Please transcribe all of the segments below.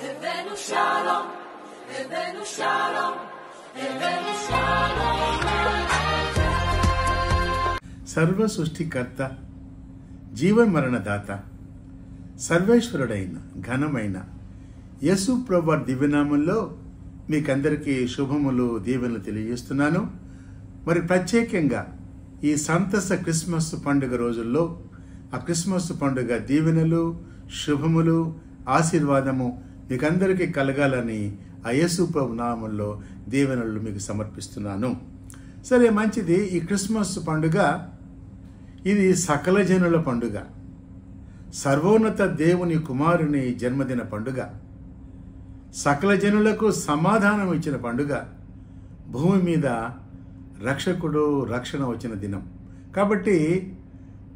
הבאנו שלום, הבאנו שלום, הבאנו שלום. సర్వ సృష్టికర్త, జీవమరణదాత, సర్వేశ్వరుడైన ఘనమైన యేసు ప్రభువు దివ్యనామంలో మీకందరికీ శుభములు దీవెనలు తెలియజేస్తున్నాను. మరి ప్రత్యేకంగా ఈ సంతస క్రిస్మస్ పండుగ రోజుల్లో ఆ క్రిస్మస్ పండుగ దీవెనలు, శుభములు, ఆశీర్వాదము మీకందరికీ కలగాలని ఆ యేసు ప్రభు నామంలో దీవెనలు మీకు సమర్పిస్తున్నాను. సరే, మంచిది. ఈ క్రిస్మస్ పండుగ ఇది సకల జనుల పండుగ, సర్వోన్నత దేవుని కుమారుని జన్మదిన పండుగ, సకల జనులకు సమాధానం ఇచ్చిన పండుగ, భూమి మీద రక్షకుడు రక్షణ వచ్చిన దినం. కాబట్టి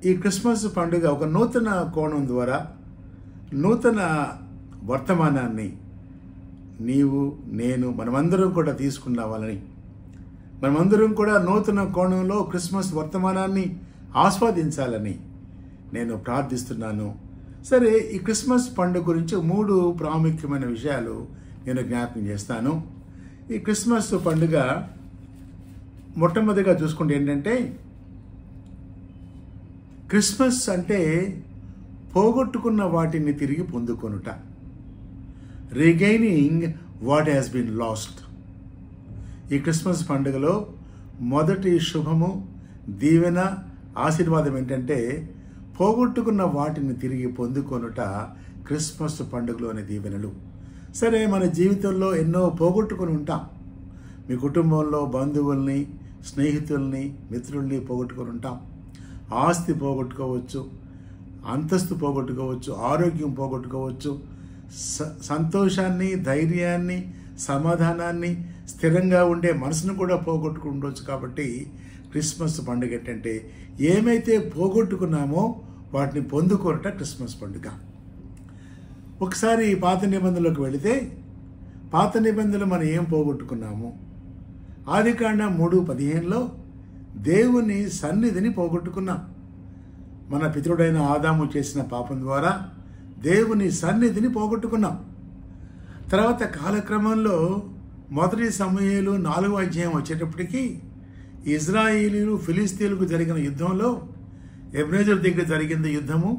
ఈ క్రిస్మస్ పండుగ ఒక నూతన కోణం ద్వారా నూతన వర్తమానాన్ని నీవు నేను మనమందరం కూడా తీసుకున్నావాలని, మనమందరం కూడా నూతన కోణంలో క్రిస్మస్ వర్తమానాన్ని ఆస్వాదించాలని నేను ప్రార్థిస్తున్నాను. సరే, ఈ క్రిస్మస్ పండుగ గురించి 3 ప్రాముఖ్యమైన విషయాలు నేను జ్ఞాపకం చేస్తాను. ఈ క్రిస్మస్ పండుగ మొట్టమొదటిగా చూసుకుంటే ఏంటంటే, క్రిస్మస్ అంటే పోగొట్టుకున్న వాటిని తిరిగి పొందుకొనుట, regaining what has been lost. ఈ క్రిస్మస్ పండుగలో మొదటి శుభము, దీవెన, ఆశీర్వాదం ఏంటంటే పోగొట్టుకున్న వాటిని తిరిగి పొందుకొనుట క్రిస్మస్ పండుగలోని దీవెనలు. సరే, మన జీవితంలో ఎన్నో పోగొట్టుకుని ఉంటాం. మీ కుటుంబంలో బంధువుల్ని, స్నేహితుల్ని, మిత్రుల్ని పోగొట్టుకుని ఉంటాం. ఆస్తి పోగొట్టుకోవచ్చు, అంతస్తు పోగొట్టుకోవచ్చు, ఆరోగ్యం పోగొట్టుకోవచ్చు, సంతోషాన్ని, ధైర్యాన్ని, సమాధానాన్ని, స్థిరంగా ఉండే మనసును కూడా పోగొట్టుకుండొచ్చు. కాబట్టి క్రిస్మస్ పండుగ ఏంటంటే ఏమైతే పోగొట్టుకున్నామో వాటిని పొందుకోరట క్రిస్మస్ పండుగ. ఒకసారి పాత నిబంధనలోకి వెళితే, పాత నిబంధనలు మనం ఏం పోగొట్టుకున్నాము? ఆదికాండం 3:15లో దేవుని సన్నిధిని పోగొట్టుకున్నాం. మన పితరుడైన ఆదాము చేసిన పాపం ద్వారా దేవుని సన్నిధిని పోగొట్టుకున్నాం. తర్వాత కాలక్రమంలో మొదటి సమూయేలు 4వ అధ్యాయం వచ్చేటప్పటికి ఇజ్రాయేలీలు ఫిలిస్తీన్లకు జరిగిన యుద్ధంలో, ఎబ్నేజర్ దగ్గర జరిగింది యుద్ధము.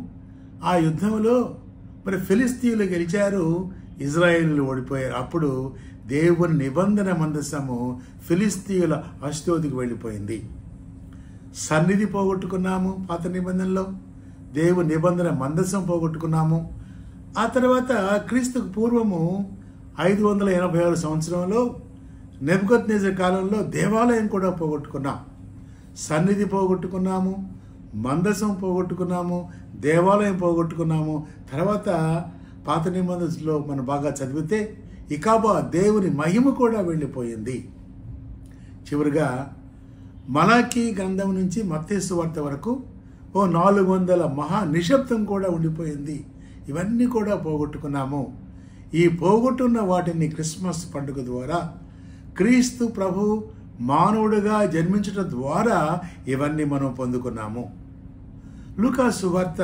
ఆ యుద్ధంలో మరి ఫిలిస్తీన్లు గెలిచారు, ఇజ్రాయేలీలు ఓడిపోయారు. అప్పుడు దేవుని నిబంధన మందసము ఫిలిస్తీన్ల అష్డోదుకు వెళ్ళిపోయింది. సన్నిధి పోగొట్టుకున్నాము పాత నిబంధనలో, దేవుని నిబంధన మందసం పోగొట్టుకున్నాము. ఆ తర్వాత క్రీస్తుకు పూర్వము 586 సంవత్సరంలో నెబుకద్నెజర్ కాలంలో దేవాలయం కూడా పోగొట్టుకున్నాం. సన్నిధి పోగొట్టుకున్నాము, మందసం పోగొట్టుకున్నాము, దేవాలయం పోగొట్టుకున్నాము. తర్వాత పాత నిబంధనలో మనం బాగా చదివితే ఇకాబా దేవుని మహిమ కూడా వెళ్ళిపోయింది. చివరిగా మలాకీ గ్రంథం నుంచి మత్తయి సువార్త వరకు 400 మహా నిశ్శబ్దం కూడా ఉండిపోయింది. ఇవన్నీ కూడా పోగొట్టుకున్నాము. ఈ పోగొట్టున్న వాటిని క్రిస్మస్ పండుగ ద్వారా, క్రీస్తు ప్రభు మానవుడిగా జన్మించడం ద్వారా ఇవన్నీ మనం పొందుకున్నాము. లూకా సువార్త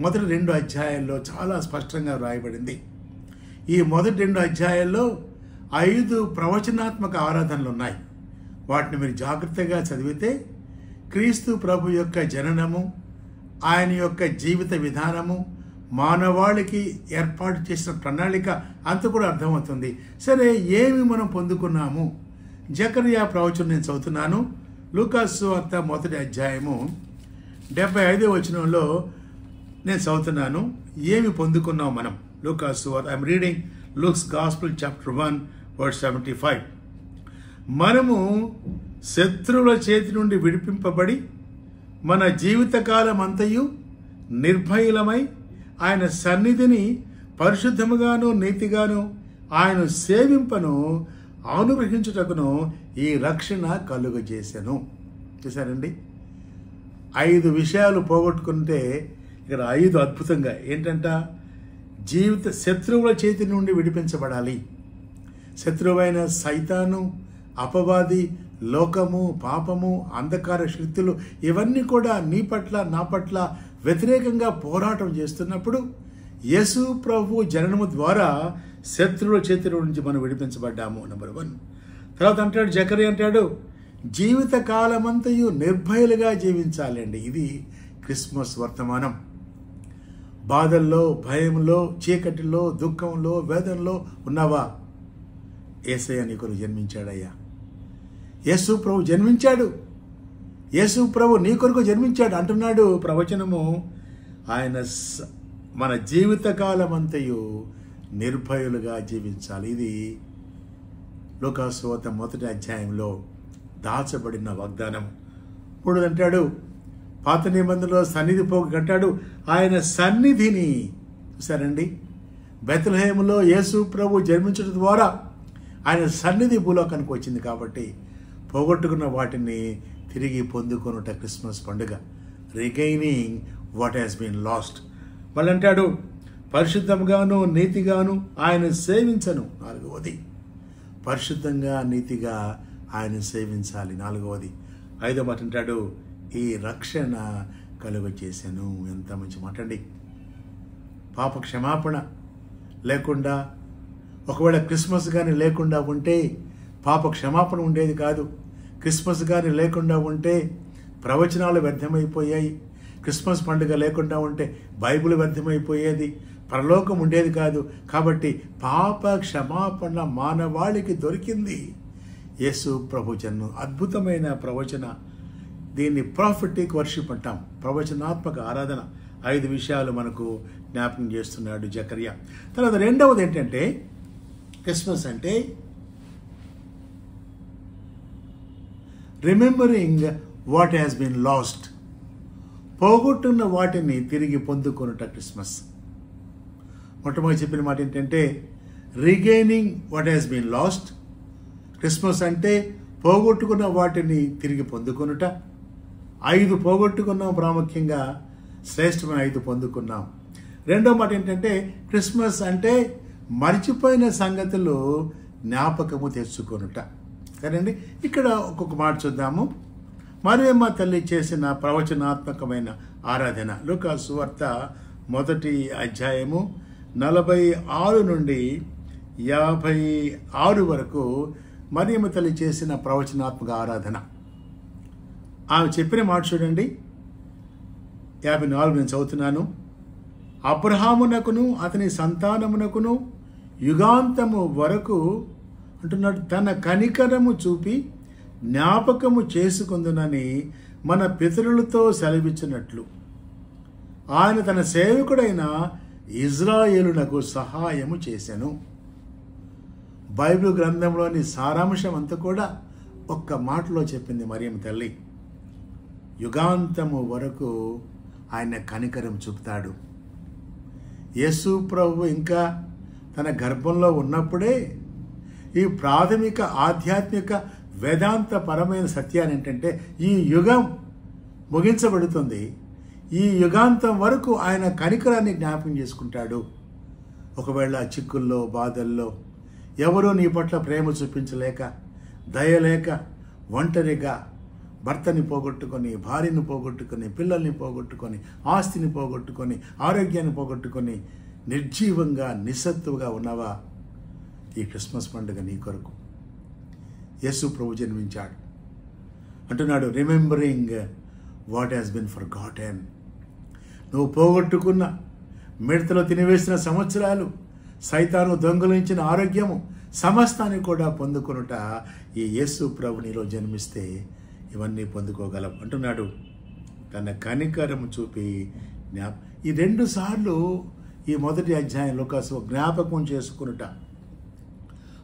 మొదటి 2 అధ్యాయాల్లో చాలా స్పష్టంగా వ్రాయబడింది. ఈ మొదటి 2 అధ్యాయాల్లో 5 ప్రవచనాత్మక ఆరాధనలు ఉన్నాయి. వాటిని మీరు జాగ్రత్తగా చదివితే క్రీస్తు ప్రభు యొక్క జననము, ఆయన యొక్క జీవిత విధానము, మానవాళికి ఏర్పాటు చేసిన ప్రణాళిక అంత కూడా అర్థమవుతుంది. సరే, ఏమి మనం పొందుకున్నాము? జకర్యా ప్రవచనం నేను చదువుతున్నాను. లూకా సువార్త మొదటి అధ్యాయము 75వ వచనంలో నేను చదువుతున్నాను. ఏమి పొందుకున్నాం మనం? లూకా సువార్త, I'm reading Luke's gospel chapter 1:75. మనము శత్రువుల చేతి నుండి విడిపింపబడి మన జీవితకాలం అంతయు నిర్భయులమై ఆయన సన్నిధిని పరిశుద్ధముగాను నీతిగాను ఆయన సేవింపను అనుగ్రహించుటకును ఈ రక్షణ కలుగజేసెను. చూసారండి, 5 విషయాలు పోగొట్టుకుంటే ఇక్కడ 5 అద్భుతంగా ఏంటంట, శత్రువుల చేతి నుండి విడిపించబడాలి. శత్రువైన సైతాను, అపవాది, లోకము, పాపము, అంధకార శక్తులు ఇవన్నీ కూడా నీ పట్ల, నా పట్ల వ్యతిరేకంగా పోరాటం చేస్తున్నప్పుడు యేసు ప్రభు జననము ద్వారా శత్రువుల చేతుల నుంచి మనం విడిపించబడ్డాము. నెంబర్ 1. తర్వాత అంటాడు జకరియా అంటాడు, జీవిత కాలమంతయు నిర్భయులుగా జీవించాలండి. ఇది క్రిస్మస్ వర్తమానం. బాధల్లో, భయంలో, చీకటిలో, దుఃఖంలో, వేదనలో ఉన్నావా? యేసయ్య నీ కొరకు జన్మించాడయ్యా. యేసు ప్రభు జన్మించాడు. యేసు ప్రభు నీ కొరకు జన్మించాడు అంటున్నాడు ప్రవచనము. ఆయన మన జీవితకాలమంతయు నిర్భయులుగా జీవించాలి. ఇది లూకాసు సువార్త 1వ అధ్యాయంలో దాచబడిన వాగ్దానం. 3 అంటాడు, పాత నిబంధనలో సన్నిధి పోగు కట్టాడు. ఆయన సన్నిధిని చూసారండి. బెత్లెహేములో యేసు ప్రభు జన్మించడం ద్వారా ఆయన సన్నిధి భూలోకానికి వచ్చింది. కాబట్టి పోగొట్టుకున్న వాటిని తిరిగి పొందుకొనుట క్రిస్మస్ పండుగ. Regaining what has been last. మళ్ళీ అంటాడు, పరిశుద్ధంగాను నీతిగాను ఆయన సేవించను. 4వది, పరిశుద్ధంగా నీతిగా ఆయన సేవించాలి. 4వది. 5వ మాట అంటాడు, ఈ రక్షణ కలుగ చేశాను. ఎంత మంచి మాట అండి. పాప క్షమాపణ లేకుండా, ఒకవేళ క్రిస్మస్ కానీ లేకుండా ఉంటే పాప క్షమాపణ ఉండేది కాదు. క్రిస్మస్ కానీ లేకుండా ఉంటే ప్రవచనాలు వ్యర్థమైపోయాయి. క్రిస్మస్ పండుగ లేకుండా ఉంటే బైబిల్ వ్యర్థమైపోయేది. పరలోకం ఉండేది కాదు. కాబట్టి పాప క్షమాపణ మానవాళికి దొరికింది యేసు ప్రభు జన్మ. అద్భుతమైన ప్రవచన. దీన్ని ప్రాఫిటిక్ వర్షిప్ అంటాం, ప్రవచనాత్మక ఆరాధన. 5 విషయాలు మనకు జ్ఞాపకం చేస్తున్నాడు జకరియా. తర్వాత 2వది ఏంటంటే, క్రిస్మస్ అంటే remembering what has been lost. పోగొట్టున్న వాటిని తిరిగి పొందుకొనుట క్రిస్మస్. మొట్టమొదటి చెప్పిన మాట ఏంటంటే regaining what has been lost. Christmas అంటే పోగొట్టుకున్న వాటిని తిరిగి పొందుకొనుట. 5 పోగొట్టుకున్నాం, ప్రాముఖ్యంగా శ్రేష్టమైన 5 పొందుకున్నాం. 2వ మాట ఏంటంటే క్రిస్మస్ అంటే మర్చిపోయిన సంగతులు జ్ఞాపకము తెచ్చుకొనుట. సరేండి. ఇక్కడ ఒక్కొక్క మాట చూద్దాము. మరియమ్మ తల్లి చేసిన ప్రవచనాత్మకమైన ఆరాధన. లూకాసు సువార్త 1వ అధ్యాయము 46 నుండి 56 వరకు మరియమ్మ తల్లి చేసిన ప్రవచనాత్మక ఆరాధన. ఆమె చెప్పిన మాట చూడండి. 54 నేను చదువుతున్నాను. అబ్రహామునకును అతని సంతానమునకును యుగాంతము వరకు అంటున్నాడు, తన కనికరము చూపి జ్ఞాపకము చేసుకుందునని మన పితరులతో సెలవిచ్చినట్లు ఆయన తన సేవకుడైన ఇజ్రాయేలునకు సహాయము చేశాను. బైబిల్ గ్రంథంలోని సారాంశం అంతా కూడా ఒక్క మాటలో చెప్పింది మరియమ్మ తల్లి. యుగాంతము వరకు ఆయన కనికరం చూపుతాడు. యేసు ప్రభు ఇంకా తన గర్భంలో ఉన్నప్పుడే ఈ ప్రాథమిక ఆధ్యాత్మిక వేదాంత పరమైన సత్యాన్ని ఏంటంటే ఈ యుగం ముగించబడుతుంది. ఈ యుగాంతం వరకు ఆయన కనికరాన్ని జ్ఞాపకం చేసుకుంటాడు. ఒకవేళ చిక్కుల్లో, బాధల్లో ఎవరూ నీ పట్ల ప్రేమ చూపించలేక, దయలేక, ఒంటరిగా భర్తని పోగొట్టుకొని, భార్యను పోగొట్టుకొని, పిల్లల్ని పోగొట్టుకొని, ఆస్తిని పోగొట్టుకొని, ఆరోగ్యాన్ని పోగొట్టుకొని నిర్జీవంగా నిస్సత్తువుగా ఉన్నావా? ఈ క్రిస్మస్ పండుగ నీ కొరకు. యేసు ప్రభు జన్మించాడు అంటున్నాడు, remembering what has been for gotten. నువ్వు పోగొట్టుకున్న, మిడతలో తినివేసిన సంవత్సరాలు, సైతాను దొంగలించిన ఆరోగ్యము సమస్తాన్ని కూడా పొందుకొనుట ఈ యేసు ప్రభు నీలో జన్మిస్తే ఇవన్నీ పొందుకోగలం అంటున్నాడు. తన కనికరము చూపి ఈ 2 సార్లు ఈ 1వ అధ్యాయంలో కాసు జ్ఞాపకం చేసుకునుట,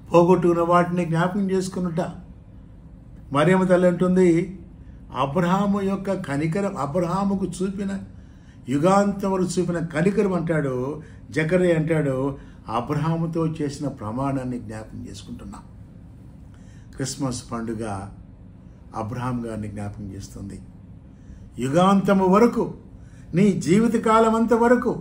పోగొట్టుకున్న వాటిని జ్ఞాపకం చేసుకునుట. మరియమ్మ తల్లి అంటుంది, అబ్రహాము యొక్క కనికరం, అబ్రహాముకు చూపిన యుగాంతం వరకు చూపిన కనికరం అంటాడు. జకరియా అంటాడు, అబ్రహాముతో చేసిన ప్రమాణాన్ని జ్ఞాపకం చేసుకుంటున్నాం. క్రిస్మస్ పండుగ అబ్రహాం గారిని జ్ఞాపకం చేస్తుంది. యుగాంతము వరకు, నీ జీవితకాలం అంత వరకు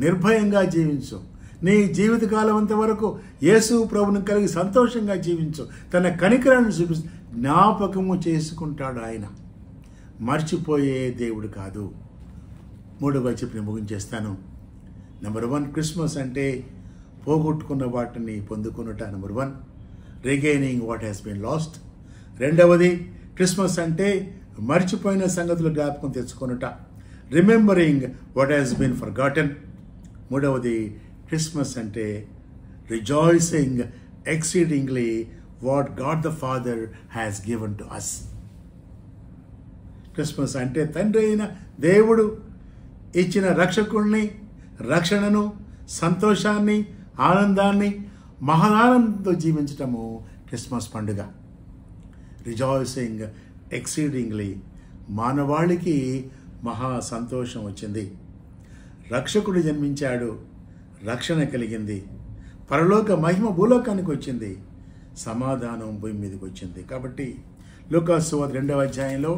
నిర్భయంగా జీవించు. నీ జీవితకాలం అంత వరకు యేసు ప్రభుని కలిగి సంతోషంగా జీవించు. తన కనికరాన్ని చూపిస్తూ జ్ఞాపకము చేసుకుంటాడు. ఆయన మర్చిపోయే దేవుడు కాదు. 3వ చెప్పి ముగించేస్తాను. నెంబర్ 1 క్రిస్మస్ అంటే పోగొట్టుకున్న వాటిని పొందుకునుట. Number 1 regaining what has been lost. రెండవది క్రిస్మస్ అంటే మర్చిపోయిన సంగతులు జ్ఞాపకం తెచ్చుకొనుట, remembering what has been forgotten. మూడవది క్రిస్మస్ అంటే rejoicing exceedingly what God the Father has given to us. Christmas అంటే తండ్రి అయిన దేవుడు ఇచ్చిన రక్షకుల్ని, రక్షణను, సంతోషాన్ని, ఆనందాన్ని, మహాదానంతో జీవించటము క్రిస్మస్ పండుగ. రిజాయిసింగ్ ఎక్సీడింగ్లీ, మానవాళికి మహా సంతోషం వచ్చింది. రక్షకుడు జన్మించాడు, రక్షణ కలిగింది, పరలోక మహిమ భూలోకానికి వచ్చింది, సమాధానం భూమి మీదకి వచ్చింది. కాబట్టి లూకాసు సువార్త 2వ అధ్యాయంలో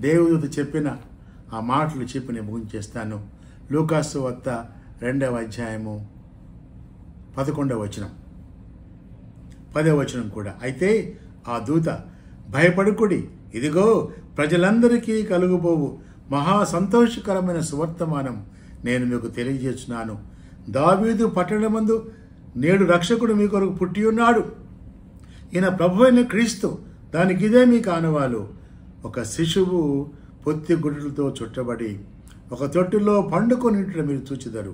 దేవుడు చెప్పిన ఆ మాటలు చెప్పి నేను ముగించేస్తాను. లూకాసు సువార్త 2వ అధ్యాయము 11వ వచనం, 10వ వచనం కూడా. అయితే ఆ దూత, భయపడుకుడి, ఇదిగో ప్రజలందరికీ కలుగుబోవు మహా సంతోషకరమైన సువర్తమానం నేను మీకు తెలియజేస్తున్నాను. దావీదు పట్టణమందు నేడు రక్షకుడు మీ కొరకు పుట్టి ఉన్నాడు. ఈయన ప్రభువైన క్రీస్తు. దానికి ఇదే మీకు ఆనవాలు. ఒక శిశువు పొత్తి గుడ్డలతో చుట్టబడి ఒక తొట్టిలో పండుకొనిట మీరు చూచెదరు.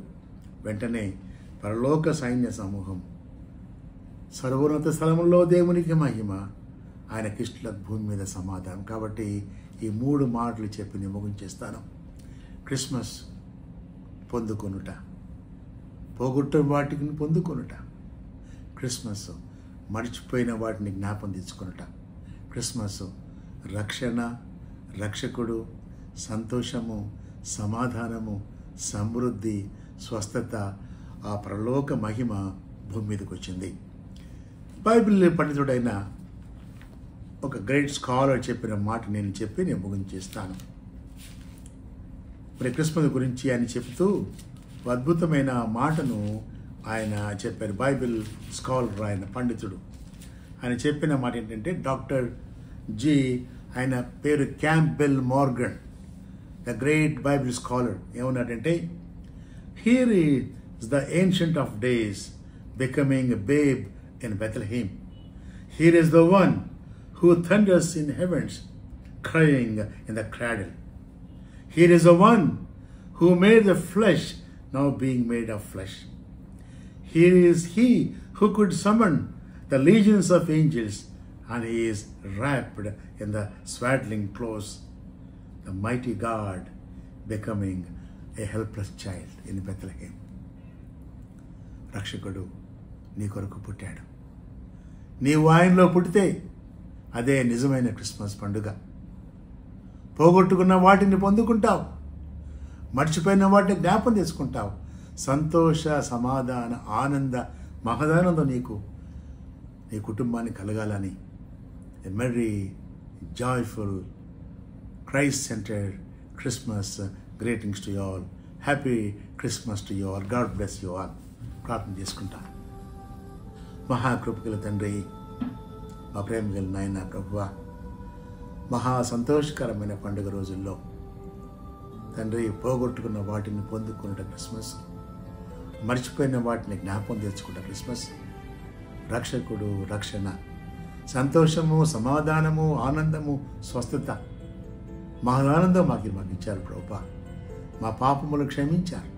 వెంటనే పరలోక సైన్య సమూహం, సర్వోన్నత స్థలములో దేవునికి మహిమ, ఆయన కిష్టులకు భూమి మీద సమాధానం. కాబట్టి ఈ 3 మాటలు చెప్పి నేను ముగించేస్తాను. క్రిస్మస్ పొందుకొనుట, పోగొట్టిన వాటిని పొందుకొనుట. క్రిస్మస్ మర్చిపోయిన వాటిని జ్ఞాపం తెచ్చుకొనుట. క్రిస్మస్ రక్షణ, రక్షకుడు, సంతోషము, సమాధానము, సమృద్ధి, స్వస్థత, ఆ పరలోక మహిమ భూమి మీదకి వచ్చింది. బైబిల్ పండితుడైన ఒక గ్రేట్ స్కాలర్ చెప్పిన మాట నేను ముగించేస్తాను. మరి క్రిస్మస్ గురించి ఆయన చెప్తూ అద్భుతమైన మాటను ఆయన చెప్పారు. బైబిల్ స్కాలర్, ఆయన పండితుడు. ఆయన చెప్పిన మాట ఏంటంటే, డాక్టర్ జి, ఆయన పేరు Campbell Morgan, the great Bible scholar, ఏమన్నాడంటే, here is the ancient of days becoming a babe in Bethlehem. Here is the one who thunders in heavens, crying in the cradle. Here is the one who made the flesh, now being made of flesh. Here is he who could summon the legions of angels, and he is wrapped in the swaddling clothes, the mighty God becoming a helpless child in Bethlehem. రక్షకుడు నీ కొరకు పుట్టాడు. నీవు ఆయనలో పుట్టితే అదే నిజమైన Christmas పండుగ. పోగొట్టుకున్న వాటిని పొందుకుంటావు, మర్చిపోయిన వాటిని జ్ఞాపం చేసుకుంటావు. సంతోష, సమాధాన, ఆనంద, మహదానందం నీకు, నీ కుటుంబానికి కలగాలని a merry joyful Christ centered Christmas greetings to you all. Happy Christmas to you all. God bless you all. ప్రార్థన చేసుకుంటాను. మహాకృపగల తండ్రి, మా ప్రేమ గల నాయన ప్రభువా, మహా సంతోషకరమైన పండుగ రోజుల్లో తండ్రి, పోగొట్టుకున్న వాటిని పొందుకున్న క్రిస్మస్, మర్చిపోయిన వాటిని జ్ఞాపకం తెచ్చుకున్న క్రిస్మస్, రక్షకుడు, రక్షణ, సంతోషము, సమాధానము, ఆనందము, స్వస్థత, మహానందం మాకు ఇచ్చారు ప్రభువా. మా పాపములు క్షమించారు,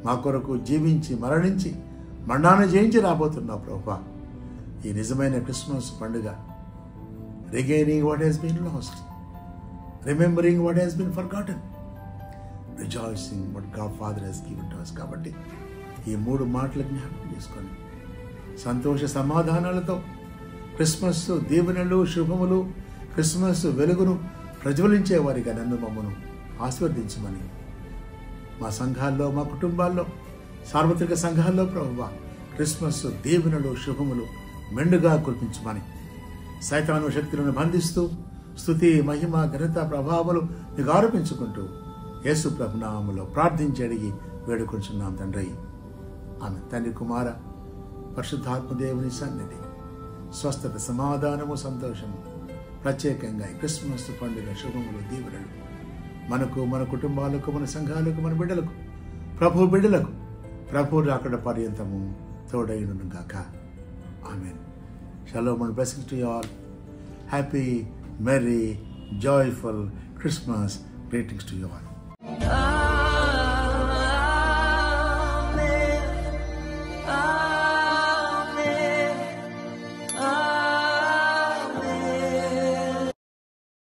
మా కొరకు జీవించి మరణించి మరణాన్ని జయించి రాబోతున్నావు ప్రభువా. ఈ నిజమైన క్రిస్మస్ పండుగ, regaining what has been lost, remembering what has been forgotten, rejoicing what God Father has given to us. కాబట్టి ఈ 3 మాటలు జ్ఞాపకం చేసుకొని సంతోష సమాధానాలతో క్రిస్మస్ దీవెనలు, శుభములు, క్రిస్మస్ వెలుగును ప్రజ్వలించే వారిగా నన్ను మమ్మను ఆశీర్వదించమని మా సంఘాల్లో, మా కుటుంబాల్లో, సార్వత్రిక సంఘాల్లో ప్రభువా క్రిస్మస్ దీవెనలు, శుభములు మెండుగా కురిపించమని సైతాను శక్తులను బంధిస్తూ స్తుతి, మహిమ, ఘనత, ప్రభావాలు మీకు ఆరోపించుకుంటూ యేసు ప్రభు నామములో ప్రార్థించి అడిగి వేడుకొంచున్నాం తండ్రి. ఆమె. తండ్రి, కుమార, పరిశుద్ధాత్మ దేవుని సన్నిధి, స్వస్థత, సమాధానము, సంతోషము, ప్రత్యేకంగా ఈ క్రిస్మస్ పండుగ శుభములు, దీవెనలు మనకు, మన కుటుంబాలకు, మన సంఘాలకు, మన బిడ్డలకు, ప్రభు బిడ్డలకు ప్రభు రాకడ పర్యంతము తోడైనను గాక. Amen. Shalom and blessings to you all. Happy, merry, joyful Christmas. Greetings to you all.